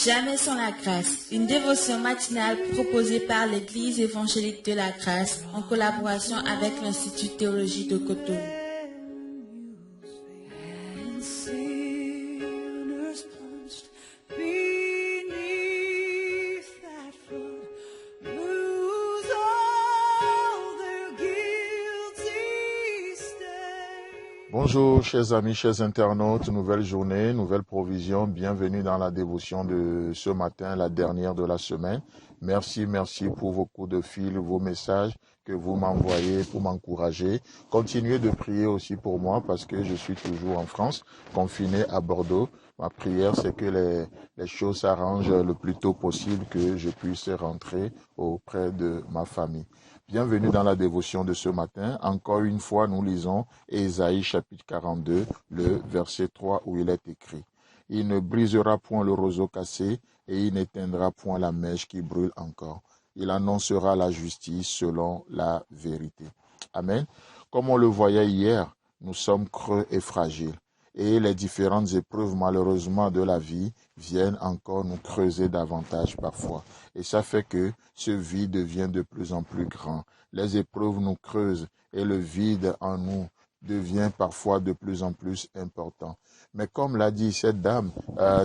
Jamais sans la grâce, une dévotion matinale proposée par l'Église évangélique de la grâce en collaboration avec l'Institut de théologie de Cotonou. Bonjour chers amis, chers internautes, nouvelle journée, nouvelle provision, bienvenue dans la dévotion de ce matin, la dernière de la semaine. Merci pour vos coups de fil, vos messages que vous m'envoyez pour m'encourager. Continuez de prier aussi pour moi parce que je suis toujours en France, confiné à Bordeaux. Ma prière, c'est que les choses s'arrangent le plus tôt possible, que je puisse rentrer auprès de ma famille. Bienvenue dans la dévotion de ce matin. Encore une fois, nous lisons Ésaïe chapitre 42, le verset 3 où il est écrit « Il ne brisera point le roseau cassé et il n'éteindra point la mèche qui brûle encore. Il annoncera la justice selon la vérité. » Amen. Comme on le voyait hier, nous sommes creux et fragiles. Et les différentes épreuves, malheureusement, de la vie viennent encore nous creuser davantage parfois. Et ça fait que ce vide devient de plus en plus grand. Les épreuves nous creusent et le vide en nous devient parfois de plus en plus important. Mais comme l'a dit cette dame,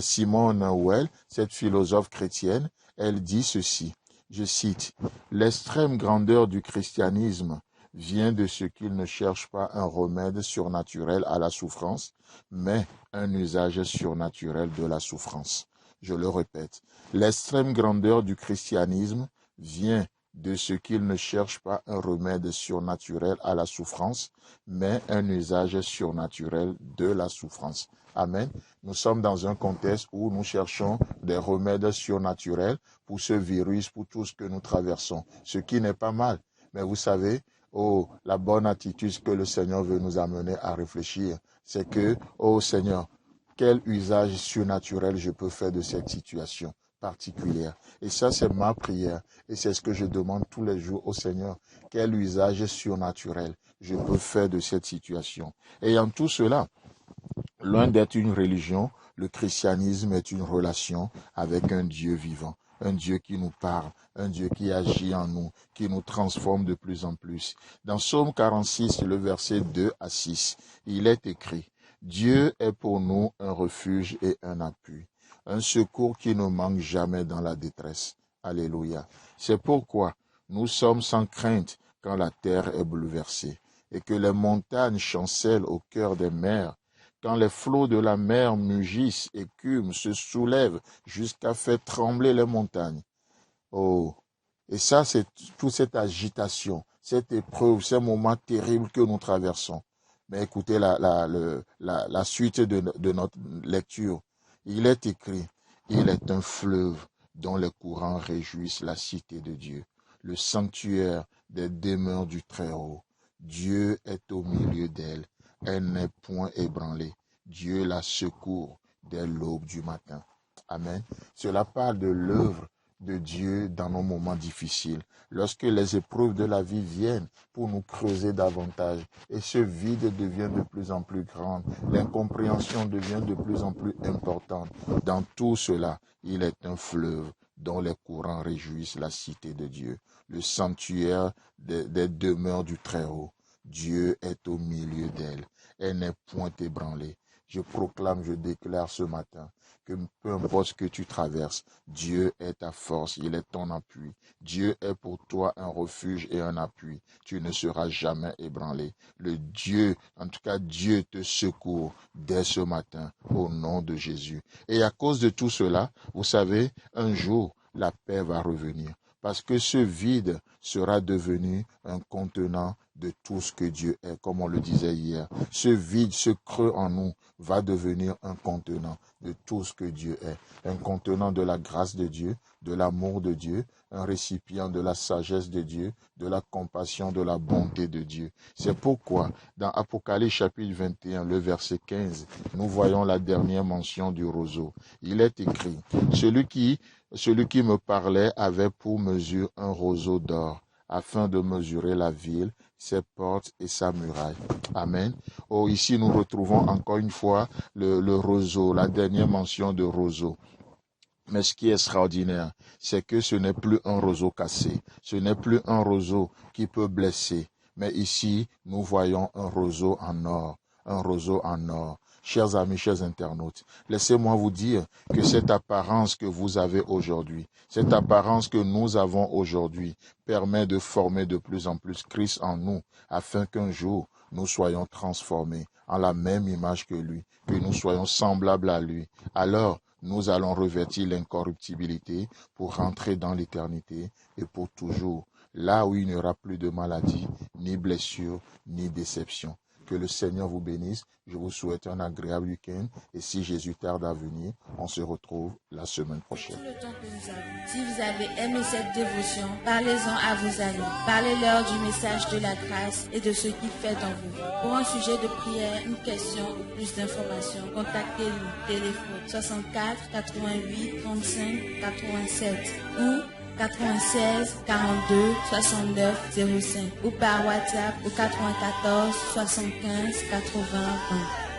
Simone Weil, cette philosophe chrétienne, elle dit ceci, je cite, « L'extrême grandeur du christianisme vient de ce qu'il ne cherche pas un remède surnaturel à la souffrance, mais un usage surnaturel de la souffrance. » Je le répète, l'extrême grandeur du christianisme vient de ce qu'il ne cherche pas un remède surnaturel à la souffrance, mais un usage surnaturel de la souffrance. Amen. Nous sommes dans un contexte où nous cherchons des remèdes surnaturels pour ce virus, pour tout ce que nous traversons, ce qui n'est pas mal. Mais vous savez, la bonne attitude que le Seigneur veut nous amener à réfléchir, c'est que, Seigneur, quel usage surnaturel je peux faire de cette situation particulière. Et ça, c'est ma prière. Et c'est ce que je demande tous les jours au Seigneur. Quel usage surnaturel je peux faire de cette situation. Et en tout cela, loin d'être une religion, le christianisme est une relation avec un Dieu vivant. Un Dieu qui nous parle, un Dieu qui agit en nous, qui nous transforme de plus en plus. Dans Psaume 46, le verset 2 à 6, il est écrit « Dieu est pour nous un refuge et un appui, un secours qui ne manque jamais dans la détresse. » Alléluia. C'est pourquoi nous sommes sans crainte quand la terre est bouleversée et que les montagnes chancellent au cœur des mers. Quand les flots de la mer mugissent, écument, se soulèvent jusqu'à faire trembler les montagnes. Et ça, c'est toute cette agitation, cette épreuve, ces moments terribles que nous traversons. Mais écoutez la suite de notre lecture. Il est écrit, il est un fleuve dont les courants réjouissent la cité de Dieu, le sanctuaire des demeures du Très-Haut. Dieu est au milieu d'elle. Elle n'est point ébranlée. Dieu la secourt dès l'aube du matin. Amen. Cela parle de l'œuvre de Dieu dans nos moments difficiles. Lorsque les épreuves de la vie viennent pour nous creuser davantage et ce vide devient de plus en plus grand, l'incompréhension devient de plus en plus importante. Dans tout cela, il est un fleuve dont les courants réjouissent la cité de Dieu, le sanctuaire des demeures du Très-Haut. Dieu est au milieu d'elle. Elle n'est point ébranlée. Je proclame, je déclare ce matin que peu importe ce que tu traverses, Dieu est ta force, il est ton appui. Dieu est pour toi un refuge et un appui. Tu ne seras jamais ébranlé. En tout cas, Dieu te secourt dès ce matin au nom de Jésus. Et à cause de tout cela, vous savez, un jour, la paix va revenir. Parce que ce vide sera devenu un contenant de tout ce que Dieu est, comme on le disait hier. Ce vide, ce creux en nous va devenir un contenant de tout ce que Dieu est. Un contenant de la grâce de Dieu, de l'amour de Dieu, un récipient de la sagesse de Dieu, de la compassion, de la bonté de Dieu. C'est pourquoi, dans Apocalypse chapitre 21, le verset 15, nous voyons la dernière mention du roseau. Il est écrit, celui qui me parlait avait pour mesure un roseau d'or, afin de mesurer la ville, ses portes et sa muraille. Amen. Ici nous retrouvons encore une fois le roseau, la dernière mention de roseau. Mais ce qui est extraordinaire, c'est que ce n'est plus un roseau cassé, ce n'est plus un roseau qui peut blesser. Mais ici, nous voyons un roseau en or, un roseau en or. Chers amis, chers internautes, laissez-moi vous dire que cette apparence que vous avez aujourd'hui, cette apparence que nous avons aujourd'hui, permet de former de plus en plus Christ en nous, afin qu'un jour, nous soyons transformés en la même image que lui, que nous soyons semblables à lui. Alors, nous allons revêtir l'incorruptibilité pour rentrer dans l'éternité et pour toujours, là où il n'y aura plus de maladie, ni blessure, ni déception. Que le Seigneur vous bénisse. Je vous souhaite un agréable week-end. Et si Jésus tarde à venir, on se retrouve la semaine prochaine. Tout le temps que nous avons. Si vous avez aimé cette dévotion, parlez-en à vos amis. Parlez-leur du message de la grâce et de ce qu'il fait en vous. Pour un sujet de prière, une question ou plus d'informations, contactez-nous. Téléphone 64 88 35 87 ou 96 42 69 05 ou par WhatsApp au 94 75 80 20.